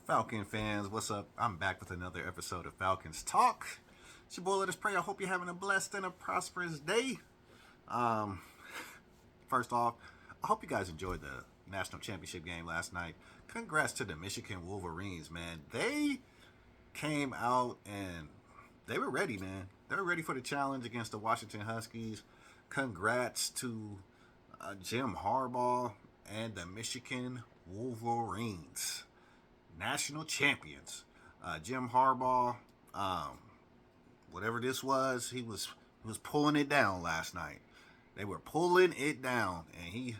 Falcon fans, what's up? I'm back with another episode of Falcons Talk. It's your boy, Let Us Pray. I hope you're having a blessed and a prosperous day. Um, First off, I hope you guys enjoyed the national championship game last night. Congrats to the Michigan Wolverines, man. They came out and they were ready, man. They were ready for the challenge against the Washington Huskies. Congrats to Jim Harbaugh and the Michigan Wolverines, national champions. Jim Harbaugh, um, whatever this was, he was pulling it down last night. They were pulling it down, and he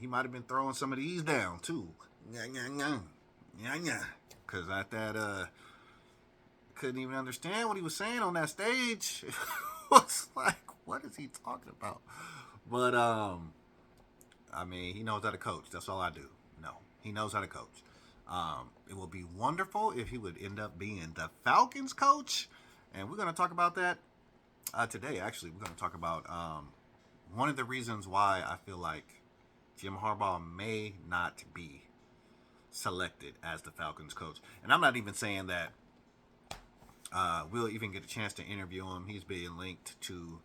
might have been throwing some of these down too. Yeah, yeah, yeah, yeah, yeah. Cause at that, couldn't even understand what he was saying on that stage. It was like, what is he talking about? But I mean, he knows how to coach. That's all I do. No, he knows how to coach. It would be wonderful if he would end up being the Falcons coach, and we're going to talk about that today. Actually, we're going to talk about one of the reasons why I feel like Jim Harbaugh may not be selected as the Falcons coach. And I'm not even saying that we'll even get a chance to interview him. He's being linked to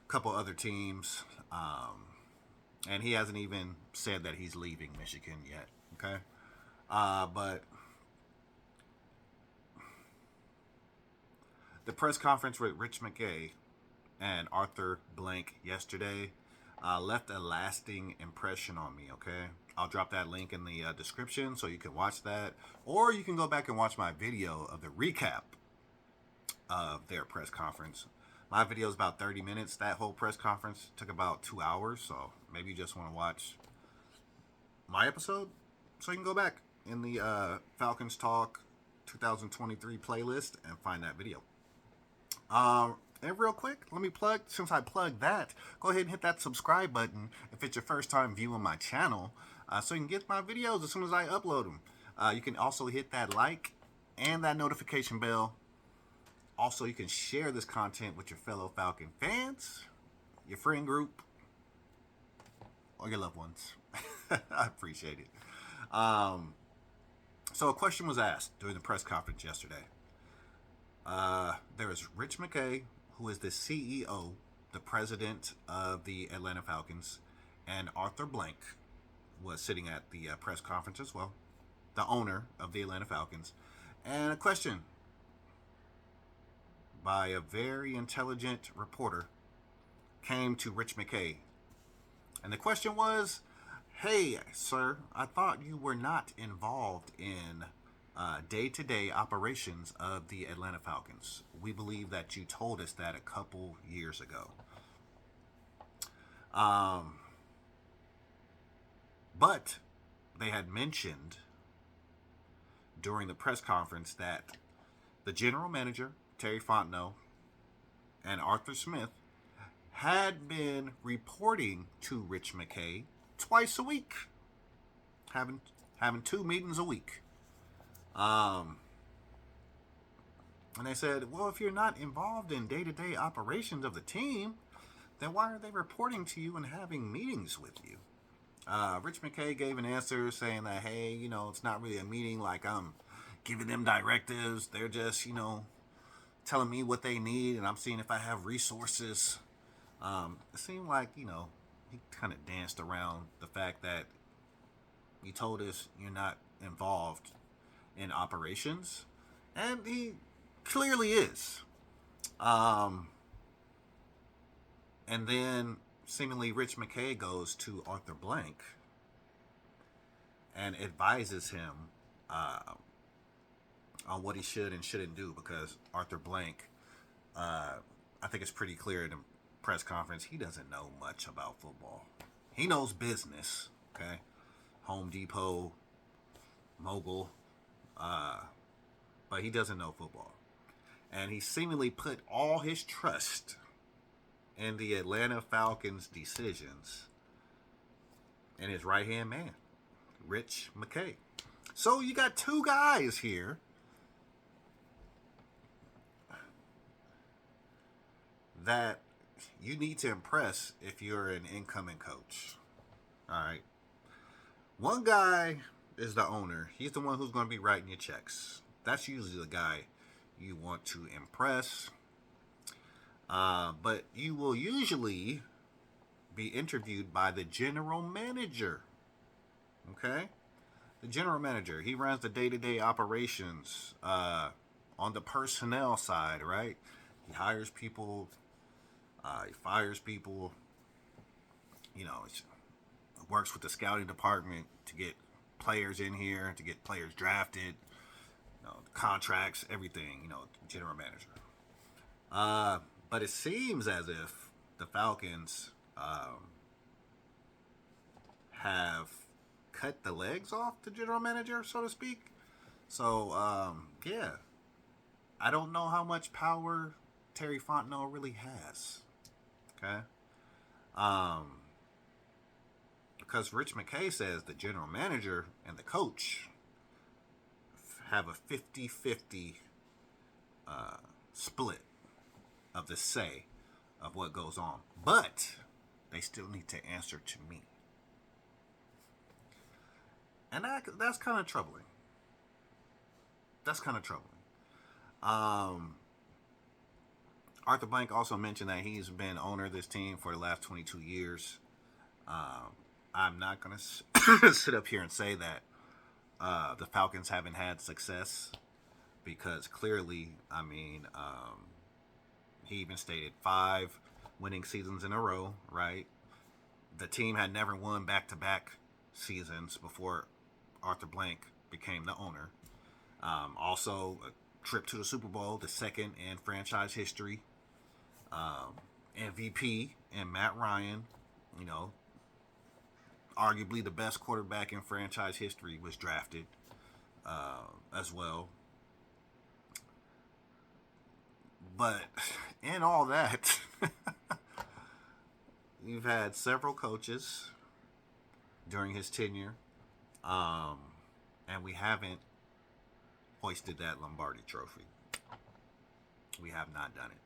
a couple other teams, and he hasn't even said that he's leaving Michigan yet. Okay. But the press conference with Rich Mckay and Arthur Blank yesterday left a lasting impression on me, okay? I'll drop that link in the description so you can watch that. Or you can go back and watch my video of the recap of their press conference. My video is about 30 minutes. That whole press conference took about 2 hours. So maybe you just want to watch my episode so you can go back in the Falcons Talk 2023 playlist and find that video. And real quick, let me plug, since I plugged that, go ahead and hit that subscribe button if it's your first time viewing my channel, so you can get my videos as soon as I upload them. You can also hit that like and that notification bell. Also, you can share this content with your fellow Falcon fans, your friend group, or your loved ones. I appreciate it. So a question was asked during the press conference yesterday. There is Rich Mckay, who is the CEO, the president of the Atlanta Falcons, and Arthur Blank was sitting at the press conference as well, the owner of the Atlanta Falcons. And a question by a very intelligent reporter came to Rich Mckay. And the question was, hey, sir, I thought you were not involved in day-to-day operations of the Atlanta Falcons. We believe that you told us that a couple years ago. But they had mentioned during the press conference that the general manager, Terry Fontenot, and Arthur Smith had been reporting to Rich Mckay twice a week, having 2 meetings a week. And they said, well, if you're not involved in day-to-day operations of the team, then why are they reporting to you and having meetings with you? Rich Mckay gave an answer saying that, hey, it's not really a meeting like I'm giving them directives. They're just, telling me what they need, and I'm seeing if I have resources. It seemed like, he kind of danced around the fact that you told us you're not involved in operations, and he clearly is. And then seemingly Rich Mckay goes to Arthur Blank and advises him on what he should and shouldn't do, because Arthur Blank, I think it's pretty clear in the press conference, he doesn't know much about football. He knows business, okay? Home Depot, mogul, but he doesn't know football. And he seemingly put all his trust in the Atlanta Falcons' decisions in his right-hand man, Rich Mckay. So you got 2 guys here that you need to impress if you're an incoming coach. All right. One guy is the owner. He's the one who's going to be writing your checks. That's usually the guy you want to impress. But you will usually be interviewed by the general manager. Okay? The general manager, he runs the day-to-day operations on the personnel side, right? He hires people, he fires people, works with the scouting department to get players in here, to get players drafted, contracts, everything, general manager. But it seems as if the Falcons have cut the legs off the general manager, so to speak. So, yeah. I don't know how much power Terry Fontenot really has. Okay? Because Rich Mckay says the general manager and the coach have a 50-50 split of the say of what goes on. But they still need to answer to me. And that's kind of troubling. Arthur Blank also mentioned that he's been owner of this team for the last 22 years. I'm not going to sit up here and say that the Falcons haven't had success, because clearly, he even stated 5 winning seasons in a row, right? The team had never won back-to-back seasons before Arthur Blank became the owner. Also, a trip to the Super Bowl, the second in franchise history. MVP and Matt Ryan, arguably the best quarterback in franchise history, was drafted as well. But in all that, you've had several coaches during his tenure, and we haven't hoisted that Lombardi trophy. We have not done it.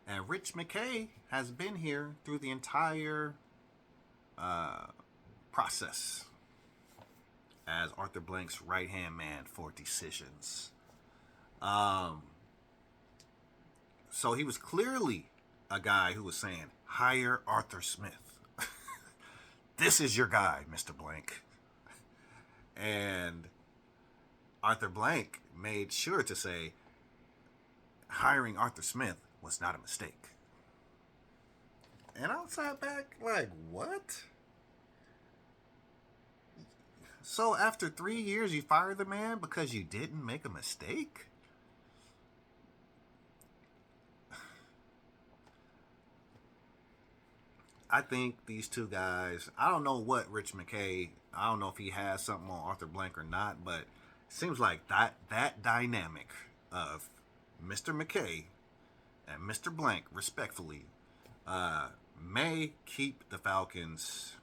And Rich Mckay has been here through the entire process as Arthur Blank's right-hand man for decisions. So he was clearly a guy who was saying, hire Arthur Smith. This is your guy, Mr. Blank. And Arthur Blank made sure to say hiring Arthur Smith was not a mistake. And I sat back like, what? So after 3 years, you fire the man because you didn't make a mistake? I think these two guys, I don't know what Rich Mckay, I don't know if he has something on Arthur Blank or not, but it seems like that dynamic of Mr. Mckay and Mr. Blank, respectfully, may keep the Falcons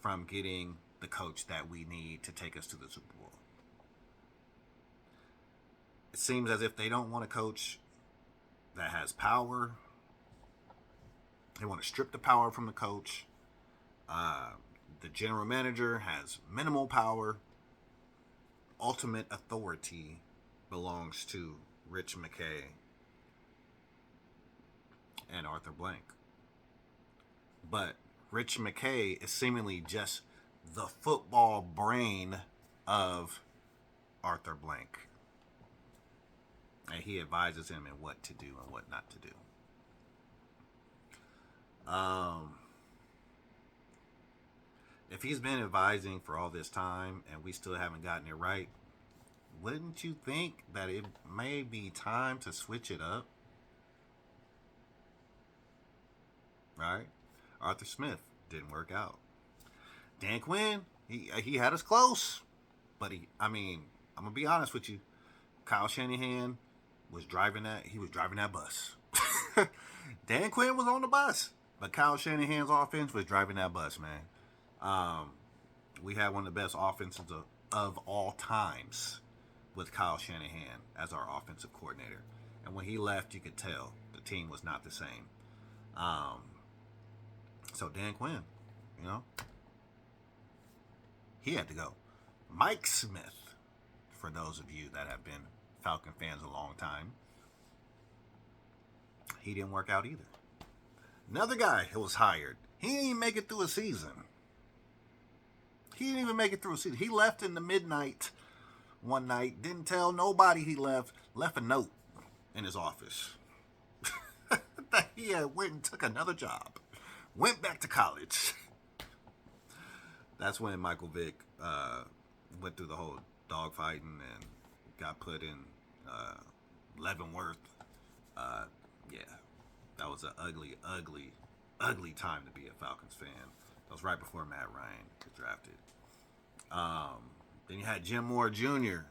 from getting the coach that we need to take us to the Super Bowl. It seems as if they don't want a coach that has power. They want to strip the power from the coach. The general manager has minimal power. Ultimate authority belongs to Rich Mckay and Arthur Blank. But Rich Mckay is seemingly just the football brain of Arthur Blank. And he advises him in what to do and what not to do. If he's been advising for all this time and we still haven't gotten it right, wouldn't you think that it may be time to switch it up? Right? Arthur Smith didn't work out. Dan Quinn, he had us close, but I'm gonna be honest with you. Kyle Shanahan was driving that bus. Dan Quinn was on the bus, but Kyle Shanahan's offense was driving that bus, man. We had one of the best offenses of all times with Kyle Shanahan as our offensive coordinator. And when he left, you could tell the team was not the same. So Dan Quinn, he had to go. Mike Smith, for those of you that have been Falcon fans a long time, he didn't work out either. Another guy who was hired, he didn't even make it through a season. He didn't even make it through a season. He left in the midnight one night, didn't tell nobody he left a note in his office that he had went and took another job, went back to college. That's when Michael Vick went through the whole dogfighting and got put in Leavenworth. Yeah, that was an ugly, ugly, ugly time to be a Falcons fan. That was right before Matt Ryan was drafted. Then you had Jim Moore Jr.,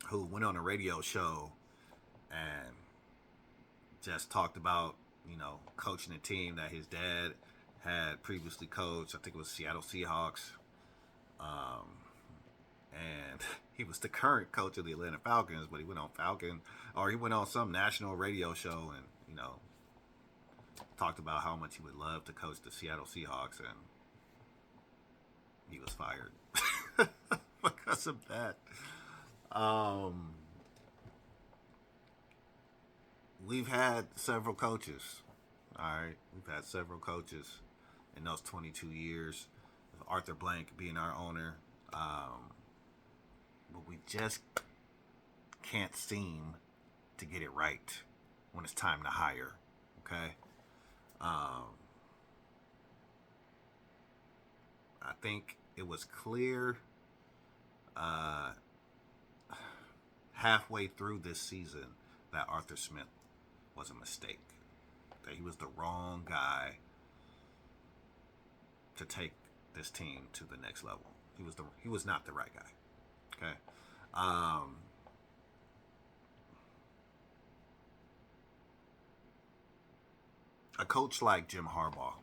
who went on a radio show and just talked about, coaching a team that his dad had previously coached. I think it was Seattle Seahawks. And he was the current coach of the Atlanta Falcons, but he went on some national radio show and, talked about how much he would love to coach the Seattle Seahawks, and he was fired because of that. We've had several coaches. All right, we've had several coaches in those 22 years. Arthur Blank being our owner, but we just can't seem to get it right when it's time to hire. Okay. I think it was clear halfway through this season that Arthur Smith was a mistake, that he was the wrong guy to take this team to the next level. He was not the right guy. Okay. A coach like Jim Harbaugh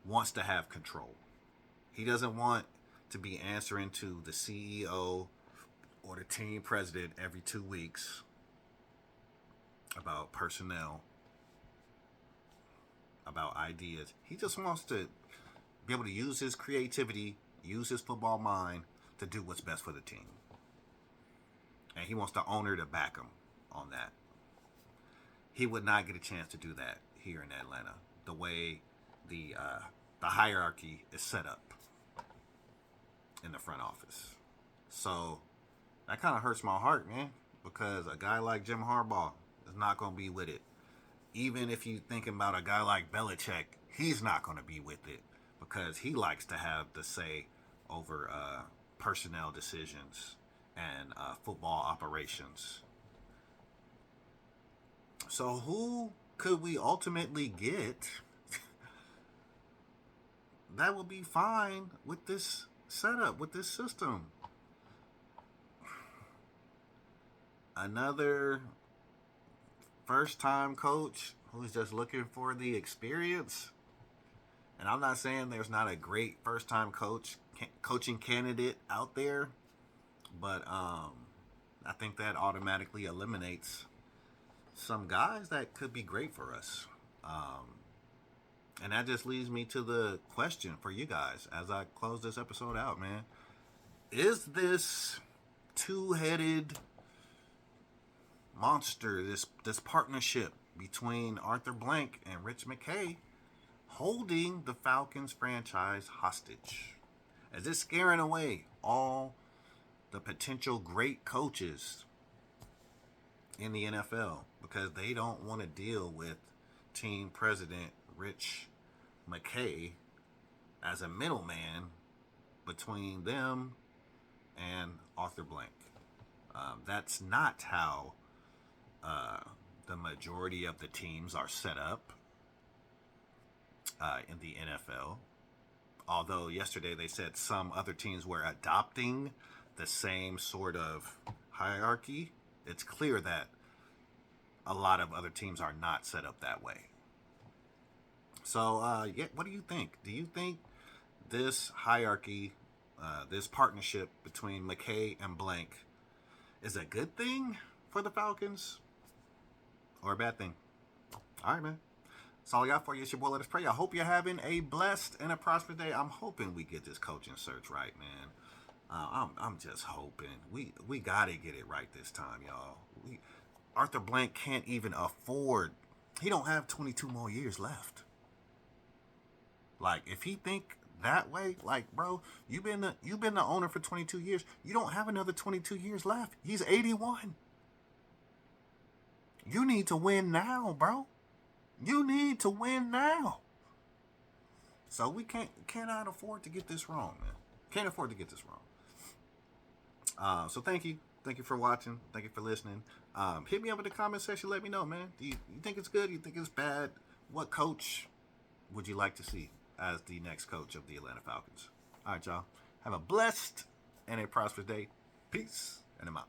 wants to have control. He doesn't want to be answering to the CEO or the team president every 2 weeks about personnel, about ideas. He just wants to be able to use his creativity, use his football mind to do what's best for the team. And he wants the owner to back him on that. He would not get a chance to do that here in Atlanta, the way the hierarchy is set up in the front office. So that kind of hurts my heart, man, because a guy like Jim Harbaugh is not going to be with it. Even if you're thinking about a guy like Belichick, he's not going to be with it because he likes to have the say over personnel decisions and football operations. So who could we ultimately get that will be fine with this setup, with this system? Another first-time coach who's just looking for the experience? And I'm not saying there's not a great first-time coaching candidate out there, but I think that automatically eliminates some guys that could be great for us. And that just leads me to the question for you guys as I close this episode out, man. Is this two-headed monster, this partnership between Arthur Blank and Rich Mckay, holding the Falcons franchise hostage? Is it scaring away all the potential great coaches in the NFL because they don't want to deal with team president Rich Mckay as a middleman between them and Arthur Blank? That's not how the majority of the teams are set up in the NFL. Although yesterday they said some other teams were adopting the same sort of hierarchy, it's clear that a lot of other teams are not set up that way. So, what do you think? Do you think this hierarchy, this partnership between Mckay and Blank is a good thing for the Falcons or a bad thing? All right, man. That's all I got for you. It's your boy, Let Us Pray. I hope you're having a blessed and a prosperous day. I'm hoping we get this coaching search right, man. I'm just hoping. We got to get it right this time, y'all. Arthur Blank can't even afford. He don't have 22 more years left. Like, if he think that way, like, bro, you've been the owner for 22 years. You don't have another 22 years left. He's 81. You need to win now, bro. You need to win now. So we cannot afford to get this wrong, man. Can't afford to get this wrong. So thank you. Thank you for watching. Thank you for listening. Hit me up in the comment section. Let me know, man. Do you think it's good? You think it's bad? What coach would you like to see as the next coach of the Atlanta Falcons? All right, y'all. Have a blessed and a prosperous day. Peace, and I'm out.